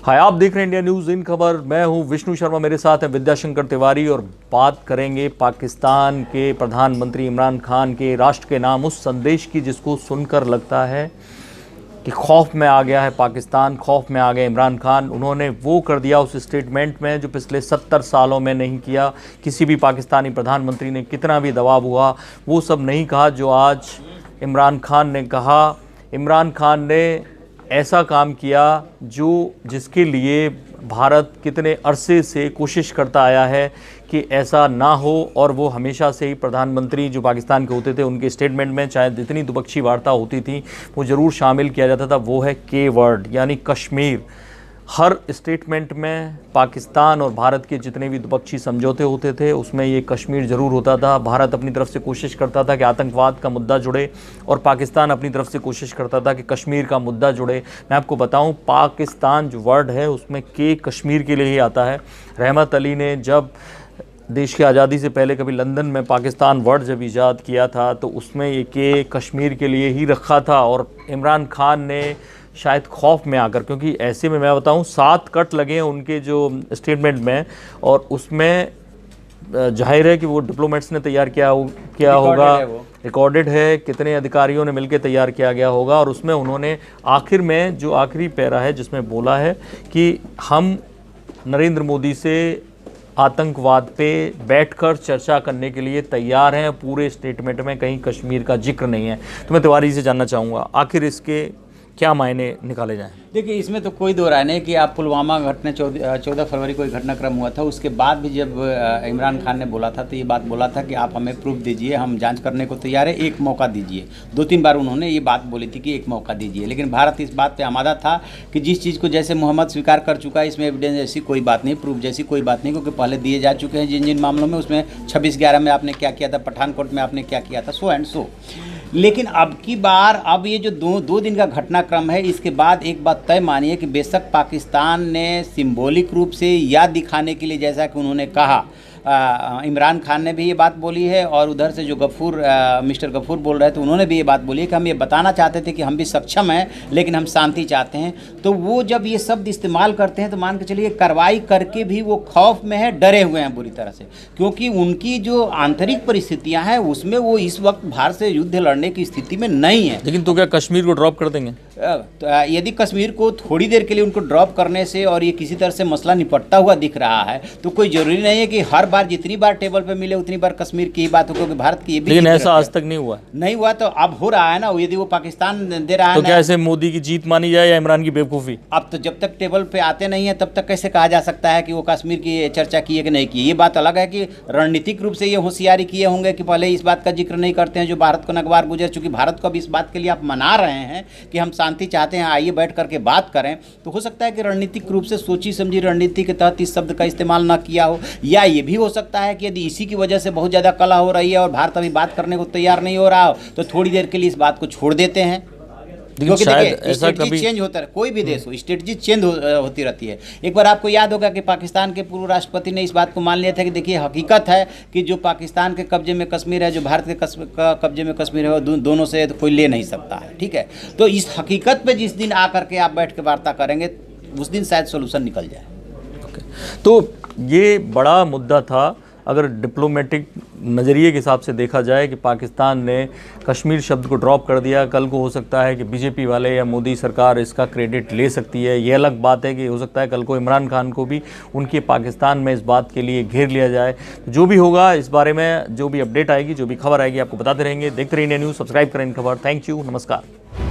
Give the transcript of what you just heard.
हाय, आप देख रहे हैं इंडिया न्यूज़ इन खबर। मैं हूं विष्णु शर्मा, मेरे साथ हैं विद्याशंकर तिवारी और बात करेंगे पाकिस्तान के प्रधानमंत्री इमरान खान के राष्ट्र के नाम उस संदेश की जिसको सुनकर लगता है कि खौफ में आ गया है पाकिस्तान, खौफ में आ गए इमरान खान। उन्होंने वो कर दिया उस स्टेटमेंट में जो पिछले 70 सालों में नहीं किया। किसी भी पाकिस्तानी प्रधानमंत्री ने कितना भी दबाव हुआ वो सब नहीं कहा जो आज इमरान खान ने कहा। इमरान खान ने ऐसा काम किया जिसके लिए भारत कितने अरसे से कोशिश करता आया है कि ऐसा ना हो, और वो हमेशा से ही प्रधानमंत्री जो पाकिस्तान के होते थे उनके स्टेटमेंट में चाहे जितनी द्विपक्षीय वार्ता होती थी वो ज़रूर शामिल किया जाता था, वो है के वर्ड यानी कश्मीर। हर स्टेटमेंट में पाकिस्तान और भारत के जितने भी द्विपक्षीय समझौते होते थे उसमें ये कश्मीर ज़रूर होता था। भारत अपनी तरफ से कोशिश करता था कि आतंकवाद का मुद्दा जुड़े और पाकिस्तान अपनी तरफ से कोशिश करता था कि कश्मीर का मुद्दा जुड़े। मैं आपको बताऊं, पाकिस्तान जो वर्ड है उसमें के कश्मीर के लिए ही आता है। रहमत अली ने जब देश की आज़ादी से पहले कभी लंदन में पाकिस्तान वर्ड जब ईजाद किया था तो उसमें ये के कश्मीर के लिए ही रखा था। और इमरान खान ने शायद खौफ में आकर, क्योंकि ऐसे में मैं बताऊं 7 कट लगे हैं उनके जो स्टेटमेंट में, और उसमें जाहिर है कि वो डिप्लोमेट्स ने तैयार किया होगा, रिकॉर्डेड है, कितने अधिकारियों ने मिलकर तैयार किया गया होगा। और उसमें उन्होंने आखिर में जो आखिरी पैरा है जिसमें बोला है कि हम नरेंद्र मोदी से आतंकवाद पे बैठकर चर्चा करने के लिए तैयार हैं। पूरे स्टेटमेंट में कहीं कश्मीर का जिक्र नहीं है। तो मैं तिवारी से जानना चाहूँगा आखिर इसके क्या मायने निकाले जाएं? देखिए, इसमें तो कोई दो राय नहीं कि आप पुलवामा घटना 14 फरवरी को एक घटनाक्रम हुआ था, उसके बाद भी जब इमरान खान ने बोला था तो ये बात बोला था कि आप हमें प्रूफ दीजिए, हम जांच करने को तैयार है, एक मौका दीजिए। 2-3 बार उन्होंने ये बात बोली थी कि एक मौका दीजिए, लेकिन भारत इस बात पर आमादा था कि जिस चीज़ को जैसे मोहम्मद स्वीकार कर चुका है इसमें एविडेंस जैसी कोई बात नहीं, प्रूफ जैसी कोई बात नहीं, क्योंकि पहले दिए जा चुके हैं जिन जिन मामलों में, उसमें 26/11 में आपने क्या किया था, पठानकोट में आपने क्या किया था, सो एंड सो। लेकिन अब की बार अब ये जो दो दिन का घटनाक्रम है, इसके बाद एक बात तय मानिए कि बेशक पाकिस्तान ने सिंबॉलिक रूप से याद दिखाने के लिए, जैसा कि उन्होंने कहा, इमरान खान ने भी ये बात बोली है और उधर से जो मिस्टर गफूर बोल रहे थे उन्होंने भी ये बात बोली है कि हम ये बताना चाहते थे कि हम भी सक्षम हैं लेकिन हम शांति चाहते हैं। तो वो जब ये शब्द इस्तेमाल करते हैं तो मान के चलिए कार्रवाई करके भी वो खौफ में है, डरे हुए हैं बुरी तरह से, क्योंकि उनकी जो आंतरिक परिस्थितियाँ हैं उसमें वो इस वक्त भारत से युद्ध लड़ने की स्थिति में नहीं है। लेकिन तो क्या कश्मीर को ड्रॉप कर देंगे? तो यदि कश्मीर को थोड़ी देर के लिए उनको ड्रॉप करने से और ये किसी तरह से मसला निपटता हुआ दिख रहा है तो कोई ज़रूरी नहीं है कि हर बार जितनी बार टेबल पे मिले उतनी बार कश्मीर की ही बात हो, क्योंकि भारत की ये भी, लेकिन ऐसा आज तक नहीं हुआ तो अब हो रहा है ना। यदि वो पाकिस्तान दे रहा है तो क्या ऐसे मोदी की जीत मानी जाए या इमरान की बेवकूफ़ी? अब तो जब तक टेबल पे आते नहीं है तब तक कैसे कहा जा सकता है कि वो कश्मीर की चर्चा की है कि नहीं की। ये बात अलग है कि रणनीतिक रूप से ये होशियारी किए होंगे कि पहले इस बात का जिक्र नहीं करते हैं जो भारत को नगवार गुजर चूँकि भारत को अब इस बात के लिए आप मना रहे हैं कि हम शांति चाहते हैं, आइए बैठ करके बात करें। तो हो सकता है कि रणनीतिक रूप से सोची समझी रणनीति के तहत इस शब्द का इस्तेमाल न किया हो, या ये भी हो सकता है कि यदि इसी की वजह से बहुत ज़्यादा कलह हो रही है और भारत अभी बात करने को तैयार नहीं हो रहा हो तो थोड़ी देर के लिए इस बात को छोड़ देते हैं। क्योंकि देखिए, स्ट्रेटजी चेंज होता है, कोई भी देश हो स्ट्रेटजी चेंज होती रहती है। एक बार आपको याद होगा कि पाकिस्तान के पूर्व राष्ट्रपति ने इस बात को मान लिया था कि देखिए हकीकत है कि जो पाकिस्तान के कब्जे में कश्मीर है, जो भारत के कब्जे में कश्मीर है, वो दोनों से कोई ले नहीं सकता है। ठीक है, तो इस हकीकत पर जिस दिन आकर के आप बैठ के वार्ता करेंगे उस दिन शायद सोल्यूशन निकल जाए। तो ये बड़ा मुद्दा था अगर डिप्लोमेटिक नज़रिए के हिसाब से देखा जाए कि पाकिस्तान ने कश्मीर शब्द को ड्रॉप कर दिया। कल को हो सकता है कि बीजेपी वाले या मोदी सरकार इसका क्रेडिट ले सकती है। ये अलग बात है कि हो सकता है कल को इमरान खान को भी उनके पाकिस्तान में इस बात के लिए घेर लिया जाए। जो भी होगा इस बारे में जो भी अपडेट आएगी, जो भी खबर आएगी आपको बताते रहेंगे। देखते रहिए इंडिया न्यूज़, सब्सक्राइब करें इन खबर। थैंक यू, नमस्कार।